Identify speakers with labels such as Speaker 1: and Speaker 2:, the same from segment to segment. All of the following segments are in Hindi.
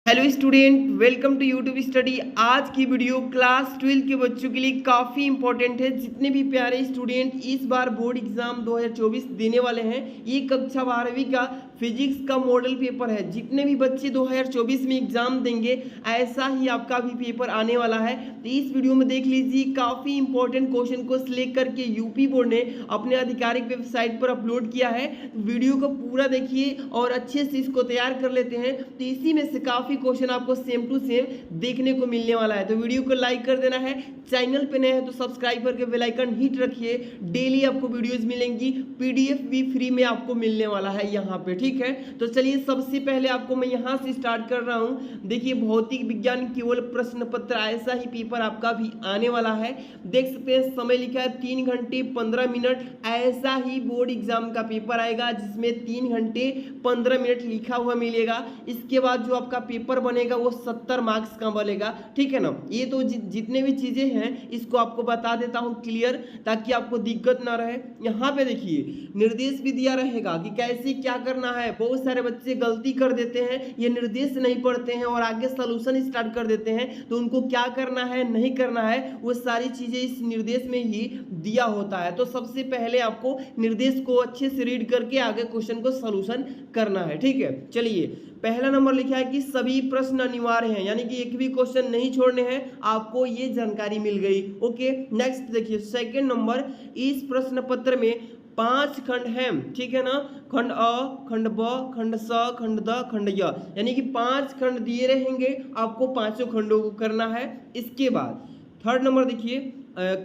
Speaker 1: Hello student, welcome to YouTube study. आज की वीडियो क्लास 12 के बच्चों के लिए काफ़ी इंपॉर्टेंट है। जितने भी प्यारे स्टूडेंट इस बार बोर्ड एग्जाम 2024 देने वाले हैं, ये कक्षा 12वीं का फिजिक्स का मॉडल पेपर है। जितने भी बच्चे 2024 में एग्जाम देंगे, ऐसा ही आपका भी पेपर आने वाला है। तो इस वीडियो में देख लीजिए, काफ़ी इंपॉर्टेंट क्वेश्चन को सिलेक्ट करके यूपी बोर्ड ने अपने आधिकारिक वेबसाइट पर अपलोड किया है। तो वीडियो को पूरा देखिए और अच्छे से इसको तैयार कर लेते हैं। तो इसी में से काफ़ी क्वेश्चन आपको सेम टू सेम देखने को मिलने वाला है। तो वीडियो को लाइक कर देना है, चैनल पे नए हैं तो सब्सक्राइब करके बेल आइकन हिट रखिए। डेली आपको वीडियोस मिलेंगी, पीडीएफ भी फ्री में आपको मिलने वाला है यहाँ पे, ठीक है। तो चलिए सबसे पहले आपको मैं यहाँ से स्टार्ट कर रहा हूँ। देखिए, भौतिक विज्ञान केवल प्रश्न पत्र, ऐसा ही पेपर आपका भी आने वाला है। देख सकते हैं समय लिखा है 3 घंटे 15 मिनट। ऐसा ही बोर्ड एग्जाम का पेपर आएगा जिसमें 3 घंटे 15 मिनट लिखा हुआ मिलेगा। इसके बाद जो आपका पेपर बनेगा वो 70 मार्क्स का बनेगा, ठीक है ना। ये तो जितने भी चीजें हैं इसको आपको बता देता हूं क्लियर, ताकि आपको दिक्कत ना रहे। यहाँ पे देखिए निर्देश भी दिया रहेगा कि कैसे क्या करना है। बहुत सारे बच्चे गलती कर देते हैं, ये निर्देश नहीं पढ़ते हैं और आगे सॉल्यूशन स्टार्ट कर देते हैं। तो उनको क्या करना है नहीं करना है वो सारी चीजें इस निर्देश में ही दिया होता है। तो सबसे पहले आपको निर्देश को अच्छे से रीड करके आगे क्वेश्चन को सॉल्यूशन करना है, ठीक है। चलिए, पहला नंबर लिखा है कि सभी प्रश्न अनिवार्य हैं, यानी कि एक भी क्वेश्चन नहीं छोड़ने हैं। आपको ये जानकारी मिल गई, ओके। नेक्स्ट देखिए, सेकंड नंबर, इस प्रश्न पत्र में 5 खंड हैं, ठीक है ना। खंड अ, खंड ब, खंड स, खंड द, खंड य, यानी कि 5 खंड दिए रहेंगे, आपको पांचों खंडों को करना है। इसके बाद थर्ड नंबर देखिए,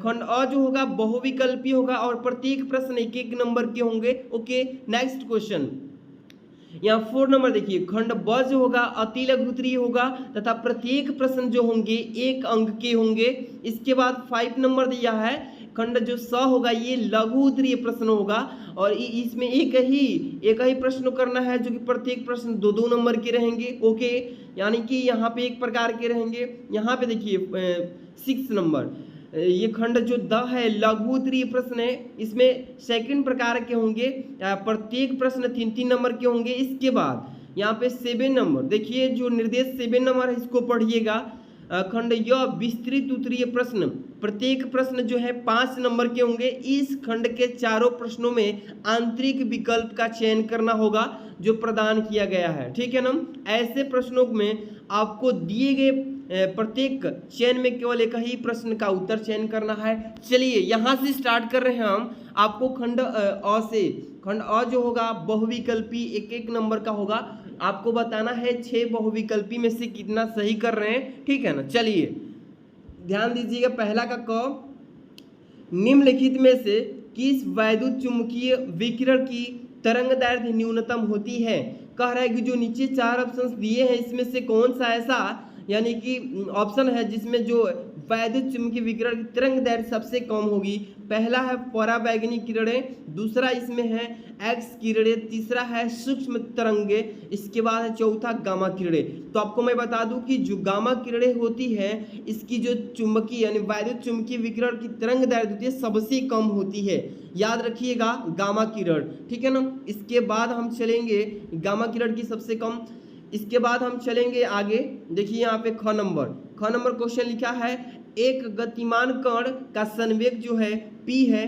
Speaker 1: खंड अ जो होगा बहुविकल्पी होगा और प्रत्येक प्रश्न 1-1 नंबर के होंगे, ओके। नेक्स्ट क्वेश्चन, यहाँ 4 नंबर देखिए, खंड ब जो होगा अति लघु उत्तरीय होगा तथा प्रत्येक प्रश्न जो होंगे 1 अंक के होंगे। इसके बाद 5 नंबर दिया है, खंड जो स होगा ये लघु उत्तरीय प्रश्न होगा और इसमें एक ही प्रश्न करना है, जो कि प्रत्येक प्रश्न 2-2 नंबर के रहेंगे, ओके। यानी कि यहाँ पे एक प्रकार के रहेंगे। यहाँ पे देखिए 6 नंबर, ये खंड जो द है लघु उत्तरीय प्रश्न है, इसमें सेकंड प्रकार के होंगे, प्रत्येक प्रश्न 3-3 नंबर के होंगे। इसके बाद यहाँ पे 7 नंबर देखिए, जो निर्देश 7 नंबर है इसको पढ़िएगा। खंड य विस्तृत उत्तरीय प्रश्न, प्रत्येक प्रश्न जो है 5 नंबर के होंगे। इस खंड के चारों प्रश्नों में आंतरिक विकल्प का चयन करना होगा जो प्रदान किया गया है, ठीक है ना। ऐसे प्रश्नों में आपको दिए गए प्रत्येक चयन में केवल एक ही प्रश्न का उत्तर चयन करना है। चलिए यहाँ से स्टार्ट कर रहे हैं हम। आपको खंड अ से, खंड अ जो होगा बहुविकल्पी 1-1 नंबर का होगा। आपको बताना है 6 बहुविकल्पी में से कितना सही कर रहे हैं, ठीक है ना। चलिए ध्यान दीजिएगा, पहला का क, निम्नलिखित में से किस वैद्युत चुंबकीय विकिरण की तरंगदैर्घ्य न्यूनतम होती है। कह रहा है कि जो नीचे 4 ऑप्शन दिए हैं इसमें से कौन सा ऐसा, यानी कि ऑप्शन है जिसमें जो वैद्युत चुंबकीय विकिरण की तरंगदैर्घ्य सबसे कम होगी। पहला है पराबैंगनी किरणें, दूसरा इसमें है एक्स किरणें, तीसरा है सूक्ष्म तरंगे, इसके बाद है चौथा गामा किरणें। तो आपको मैं बता दूं कि जो गामा किरणें होती है इसकी जो चुंबकीय यानी वैद्युत चुंबकीय विकिरण की तरंगदैर्घ्य होती है सबसे कम होती है, याद रखिएगा गामा किरण, ठीक है ना। इसके बाद हम चलेंगे गामा किरण की सबसे कम। इसके बाद हम चलेंगे आगे, देखिए यहाँ पे ख नंबर क्वेश्चन लिखा है, एक गतिमान कण का संवेग जो है p है,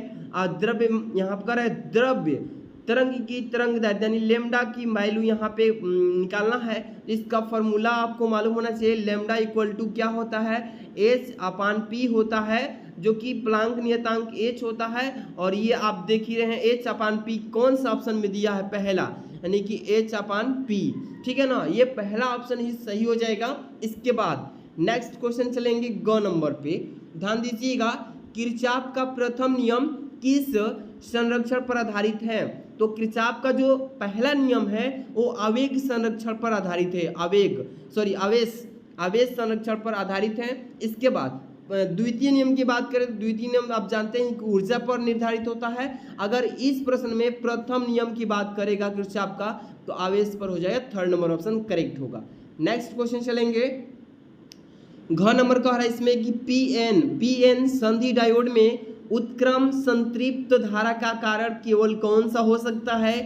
Speaker 1: द्रव्य यहाँ पर है द्रव्य तरंग की तरंगदैर्घ्य यानी लेमडा की वैल्यू यहाँ पे निकालना है। इसका फॉर्मूला आपको मालूम होना चाहिए। लेमडा इक्वल टू क्या होता है, h/p होता है, जो कि प्लांक नियतांक h होता है। और ये आप देख ही रहे हैं h/p कौन सा ऑप्शन में दिया है, पहला, यानी कि h/p, ठीक है ना। ये पहला ऑप्शन ही सही हो जाएगा। इसके बाद नेक्स्ट क्वेश्चन चलेंगे ग नंबर पे, ध्यान दीजिएगा, किरचॉफ का प्रथम नियम किस संरक्षण पर आधारित है। तो किरचॉफ का जो पहला नियम है वो आवेग संरक्षण पर आधारित है, आवेश संरक्षण पर आधारित है। इसके बाद द्वितीय नियम की बात करें तो द्वितीय नियम आप जानते हैं कि ऊर्जा पर निर्धारित होता है। अगर इस प्रश्न में प्रथम नियम की बात करेगा किरचॉफ का तो आवेश पर हो जाएगा, थर्ड नंबर ऑप्शन करेक्ट होगा। नेक्स्ट क्वेश्चन चलेंगे, घ नंबर कह रहा है इसमें कि पीएन संधि डायोड में उत्क्रम संतृप्त धारा का कारण केवल कौन सा हो सकता है।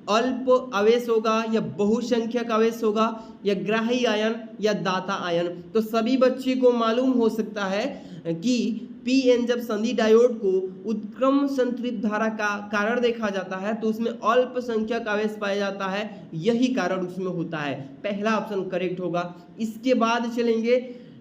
Speaker 1: अल्प आवेश होगा या बहुसंख्यक आवेश होगा या ग्राही आयन या दाता आयन। तो सभी बच्चे को मालूम हो सकता है कि पीएन जब संधि डायोड को उत्क्रम संतृप्त धारा का कारण देखा जाता है तो उसमें अल्पसंख्यक आवेश पाया जाता है, यही कारण उसमें होता है। पहला ऑप्शन करेक्ट होगा। इसके बाद चलेंगे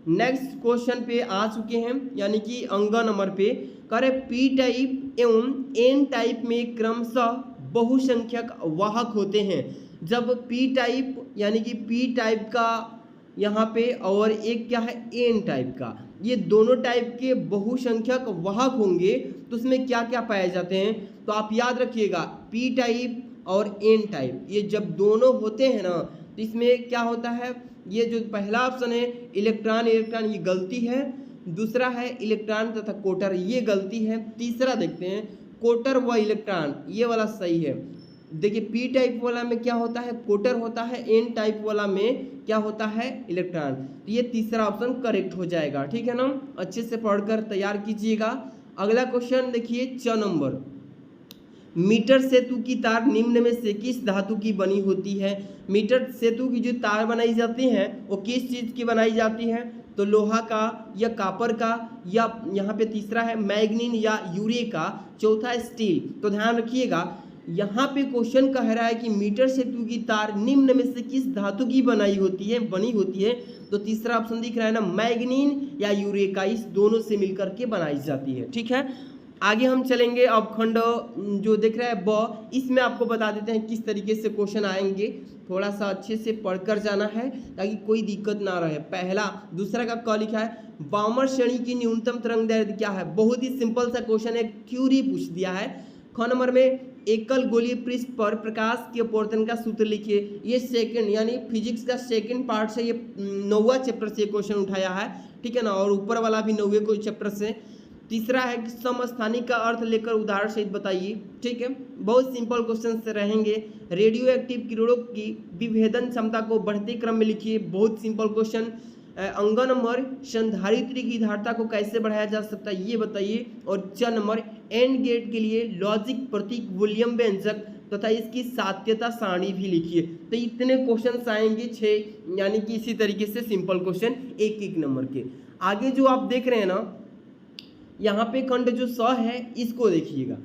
Speaker 1: नेक्स्ट क्वेश्चन पे आ चुके हैं, यानी कि अंक नंबर पे करे पी टाइप एवं एन टाइप में क्रमशः बहुसंख्यक वाहक होते हैं। जब पी टाइप यानी कि पी टाइप का यहाँ पे और एक क्या है एन टाइप का, ये दोनों टाइप के बहुसंख्यक वाहक होंगे तो उसमें क्या क्या पाए जाते हैं। तो आप याद रखिएगा पी टाइप और एन टाइप ये जब दोनों होते हैं ना तो इसमें क्या होता है, ये जो पहला ऑप्शन है इलेक्ट्रॉन इलेक्ट्रॉन ये गलती है, दूसरा है इलेक्ट्रॉन तथा कोटर ये गलती है, तीसरा देखते हैं कोटर व इलेक्ट्रॉन ये वाला सही है। देखिए पी टाइप वाला में क्या होता है कोटर होता है, एन टाइप वाला में क्या होता है इलेक्ट्रॉन। तो ये तीसरा ऑप्शन करेक्ट हो जाएगा, ठीक है ना। अच्छे से पढ़कर तैयार कीजिएगा। अगला क्वेश्चन देखिए 6 नंबर, मीटर सेतु की तार निम्न में से किस धातु की बनी होती है। मीटर सेतु की जो तार बनाई जाती है वो किस चीज़ की बनाई जाती है, तो लोहा का या कॉपर का या यहाँ पे तीसरा है मैग्नीन या यूरे का, चौथा स्टील। तो ध्यान रखिएगा यहाँ पे क्वेश्चन कह रहा है कि मीटर सेतु की तार निम्न में से किस धातु की बनी होती है। तो तीसरा ऑप्शन दिख रहा है ना मैग्नीन या यूरेका, इस दोनों से मिलकर के बनाई जाती है, ठीक है। आगे हम चलेंगे अब खंड जो दिख रहा है ब, इसमें आपको बता देते हैं किस तरीके से क्वेश्चन आएंगे। थोड़ा सा अच्छे से पढ़कर जाना है ताकि कोई दिक्कत ना रहे। पहला दूसरा का क्या लिखा है, वामर श्रेणी की न्यूनतम तरंग दैर्ध्य क्या है। बहुत ही सिंपल सा क्वेश्चन है, थ्योरी पूछ दिया है। ख नंबर में एकल गोलीय पृष्ठ पर प्रकाश के अपवर्तन का सूत्र लिखिए। ये सेकंड यानी फिजिक्स का सेकंड पार्ट से, ये 9वां चैप्टर से क्वेश्चन उठाया है, ठीक है ना, और ऊपर वाला भी 9वें को चैप्टर से। तीसरा है कि समस्थानिक का अर्थ लेकर उदाहरण सहित बताइए, ठीक है। बहुत सिंपल क्वेश्चन से रहेंगे। रेडियो एक्टिव किरणों की विभेदन क्षमता को बढ़ते क्रम में लिखिए, बहुत सिंपल क्वेश्चन। अंक नंबर संधारित्री की धारिता को कैसे बढ़ाया जा सकता है ये बताइए। और 4 नंबर एंड गेट के लिए लॉजिक प्रतीक वॉल्यूम व्यंजक तथा इसकी सात्यता सारणी भी लिखिए। तो इतने क्वेश्चन आएंगे 6, यानी कि इसी तरीके से सिंपल क्वेश्चन एक नंबर के। आगे जो आप देख रहे हैं ना यहाँ पे खंड जो 100 है इसको देखिएगा।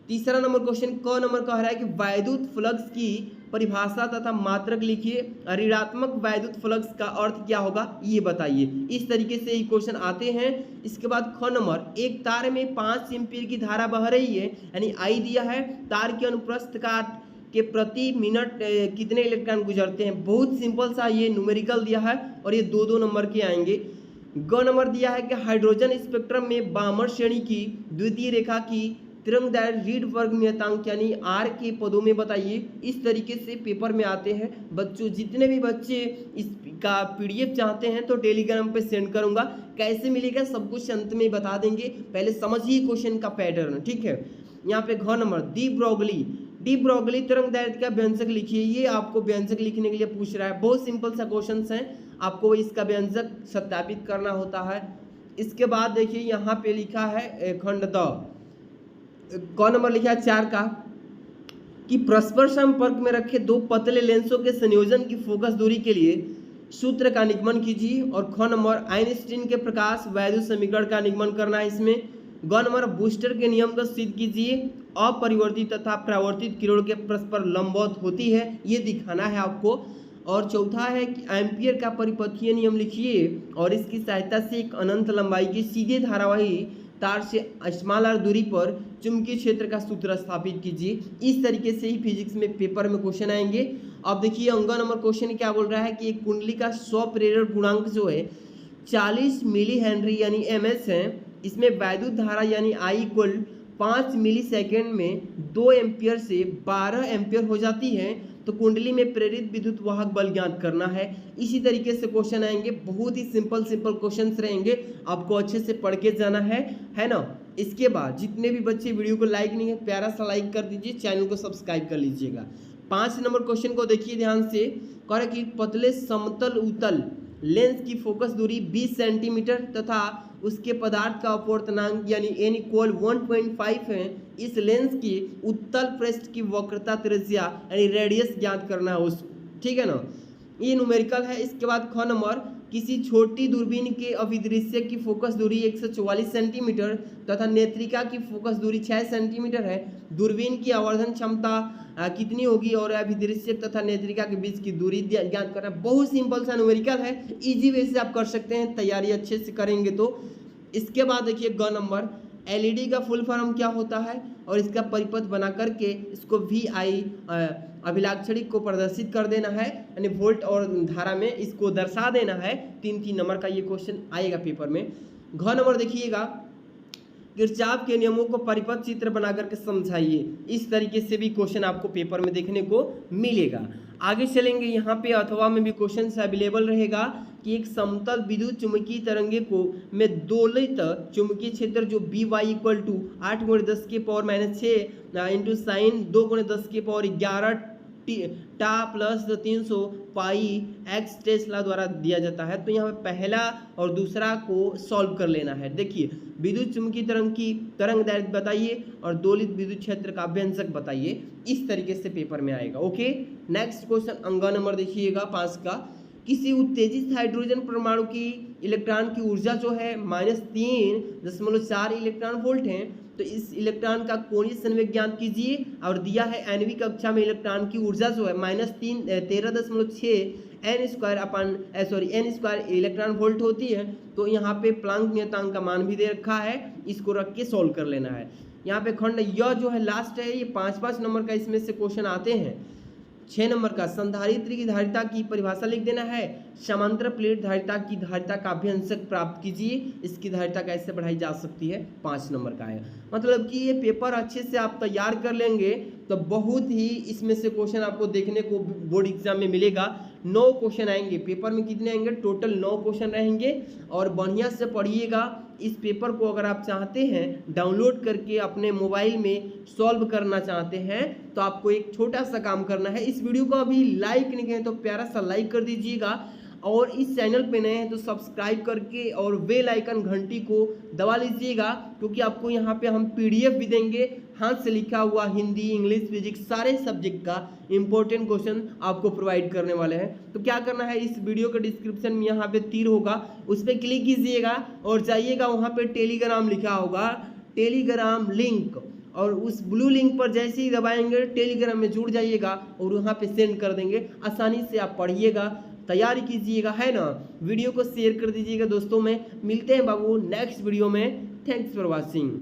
Speaker 1: तीसरा नंबर क्वेश्चन क नंबर कह रहा है कि वैद्युत फ्लक्स की परिभाषा तथा मात्रक लिखिए। ऋणात्मक वैद्युत फ्लक्स का अर्थ क्या होगा ये बताइए। इस तरीके से ये क्वेश्चन आते हैं। इसके बाद ख नंबर, एक तार में 5 एम्पीयर की धारा बह रही है, यानी आई दिया है, तार के अनुप्रस्थ काट के प्रति मिनट कितने इलेक्ट्रॉन गुजरते हैं। बहुत सिंपल सा ये न्यूमेरिकल दिया है और ये 2-2 नंबर के आएंगे। ग नंबर दिया है कि हाइड्रोजन स्पेक्ट्रम में वामर श्रेणी की द्वितीय रेखा की तरंगदैर्घ्य रीड वर्ग नियतांक यानी आर के पदों में बताइए। इस तरीके से पेपर में आते हैं बच्चों। जितने भी बच्चे इसका पीडीएफ चाहते हैं तो टेलीग्राम पे सेंड करूंगा, कैसे मिलेगा सब कुछ अंत में बता देंगे, पहले समझिए क्वेश्चन का पैटर्न, ठीक है। यहाँ पे घ नंबर डी ब्रोगली तरंगदैर्घ्य का व्यंजक लिखिए। ये आपको व्यंजक लिखने के लिए पूछ रहा है, बहुत सिंपल सा क्वेश्चन है, आपको इसका व्यंजक सत्यापित करना होता है। इसके बाद देखिए यहाँ पे लिखा है खंड द, क नंबर लिखा है 4 का कि परस्पर संपर्क में रखे 2 पतले लेंसों के संयोजन की फोकस दूरी के लिए सूत्र का निगमन कीजिए। और ख नंबर आइंस्टीन के प्रकाश वैद्युत समीकरण का निगमन करना है इसमें। ग नंबर बूस्टर के नियम को सिद्ध कीजिए। अपरिवर्तित तथा परावर्तित किरणों के परस्पर लंबवत होती है, ये दिखाना है आपको। और चौथा है कि एम्पियर का परिपथीय नियम लिखिए और इसकी सहायता से एक अनंत लंबाई की सीधे धारावाही तार से स्मॉल आर दूरी पर चुंबकीय क्षेत्र का सूत्र स्थापित कीजिए। इस तरीके से ही फिजिक्स में पेपर में क्वेश्चन आएंगे। अब देखिए अंक नंबर क्वेश्चन क्या बोल रहा है कि एक कुंडली का स्वप्रेरण गुणांक जो है 40 मिली हेनरी यानी ms है। इसमें वैद्युत धारा यानी I इक्वल 5 मिली सेकेंड में 2 एम्पियर से 12 एम्पियर हो जाती है, तो कुंडली में प्रेरित विद्युत वाहक बल ज्ञात करना है। इसी तरीके से क्वेश्चन आएंगे, बहुत ही सिंपल क्वेश्चंस रहेंगे, आपको अच्छे से पढ़ के जाना है ना। इसके बाद जितने भी बच्चे वीडियो को लाइक नहीं है, प्यारा सा लाइक कर दीजिए, चैनल को सब्सक्राइब कर लीजिएगा। 5 नंबर क्वेश्चन को देखिए ध्यान से, कह रहा कि पतले समतल उत्तल लेंस की फोकस दूरी 20 सेंटीमीटर तथा उसके पदार्थ का अपवर्तनांक यानी n = 1.5 है। इस लेंस की उत्तल पृष्ठ की वक्रता त्रिज्या यानी रेडियस ज्ञात करना है उसको, ठीक है ना। ये न्यूमेरिकल है। इसके बाद ख नंबर, किसी छोटी दूरबीन के अभिदृश्य की फोकस दूरी 144 सेंटीमीटर तथा नेत्रिका की फोकस दूरी 6 सेंटीमीटर है। दूरबीन की आवर्धन क्षमता कितनी होगी और अभिदृश्य तथा नेत्रिका के बीच की दूरी ज्ञात करना। बहुत सिंपल सा न्यूमेरिकल है, इजी वे से आप कर सकते हैं, तैयारी अच्छे से करेंगे तो। इसके बाद देखिए ग नंबर, एलईडी का फुल फॉर्म क्या होता है और इसका परिपथ बना करके इसको VI अभिलाक्षणिक को प्रदर्शित कर देना है, यानी वोल्ट और धारा में इसको दर्शा देना है। 3 नंबर का ये क्वेश्चन आएगा पेपर में। घ नंबर देखिएगा, किरचॉफ के नियमों को परिपथ चित्र बना करके समझाइए। इस तरीके से भी क्वेश्चन आपको पेपर में देखने को मिलेगा। आगे चलेंगे, यहाँ पे अथवा में भी क्वेश्चन अवेलेबल रहेगा कि एक समतल विद्युत चुंबकीय तरंगे को में दोलित चुंबकीय क्षेत्र जो By = 8 × 10⁻⁶ इंटू साइन 2 × 10⁻11 टा प्लस 300 पाई एक्स टेस्ला द्वारा दिया जाता है। तो यहाँ पे पहला और दूसरा को सॉल्व कर लेना है। देखिए, विद्युत चुंबकीय तरंग की तरंग दैर्घ्य बताइए और दोलित विद्युत क्षेत्र का व्यंजक बताइए। इस तरीके से पेपर में आएगा। ओके, नेक्स्ट क्वेश्चन अंग नंबर देखिएगा 5 का, किसी उत्तेजित हाइड्रोजन परमाणु की इलेक्ट्रॉन की ऊर्जा जो है -3.4 इलेक्ट्रॉन वोल्ट है। तो इस इलेक्ट्रॉन का कोणीय संवेग ज्ञात कीजिए और दिया है 9वीं कक्षा में इलेक्ट्रॉन की ऊर्जा जो है -13.6 n² इलेक्ट्रॉन वोल्ट होती है। तो यहाँ पे प्लांक नियतांक का मान भी दे रखा है, इसको रख के सॉल्व कर लेना है। यहाँ पे खंड यह जो है लास्ट है, ये 5 नंबर का इसमें से क्वेश्चन आते हैं। 6 नंबर का, संधारित्र की धारिता की परिभाषा लिख देना है। समांतर प्लेट धारिता की धारिता का अभ्यंजक प्राप्त कीजिए। इसकी धारिता कैसे बढ़ाई जा सकती है, 5 नंबर का है। मतलब कि ये पेपर अच्छे से आप तैयार कर लेंगे तो बहुत ही इसमें से क्वेश्चन आपको देखने को बोर्ड एग्जाम में मिलेगा। 9 क्वेश्चन आएंगे पेपर में। कितने आएंगे, टोटल 9 क्वेश्चन रहेंगे। और बढ़िया से पढ़िएगा। इस पेपर को अगर आप चाहते हैं डाउनलोड करके अपने मोबाइल में सॉल्व करना चाहते हैं तो आपको एक छोटा सा काम करना है। इस वीडियो को अभी लाइक नहीं करें तो प्यारा सा लाइक कर दीजिएगा और इस चैनल पे नए हैं तो सब्सक्राइब करके और बेल आइकन घंटी को दबा लीजिएगा, क्योंकि आपको यहाँ पे हम PDF भी देंगे, हाथ से लिखा हुआ हिंदी, इंग्लिश, फिजिक्स सारे सब्जेक्ट का इंपॉर्टेंट क्वेश्चन आपको प्रोवाइड करने वाले हैं। तो क्या करना है, इस वीडियो के डिस्क्रिप्शन में यहाँ पे तीर होगा, उस पर क्लिक कीजिएगा और जाइएगा, वहाँ पे टेलीग्राम लिखा होगा, टेलीग्राम लिंक, और उस ब्लू लिंक पर जैसे ही दबाएंगे टेलीग्राम में जुड़ जाइएगा और वहाँ पे सेंड कर देंगे। आसानी से आप पढ़िएगा, तैयारी कीजिएगा, है ना। वीडियो को शेयर कर दीजिएगा दोस्तों में। मिलते हैं बाबू नेक्स्ट वीडियो में। Thanks for watching.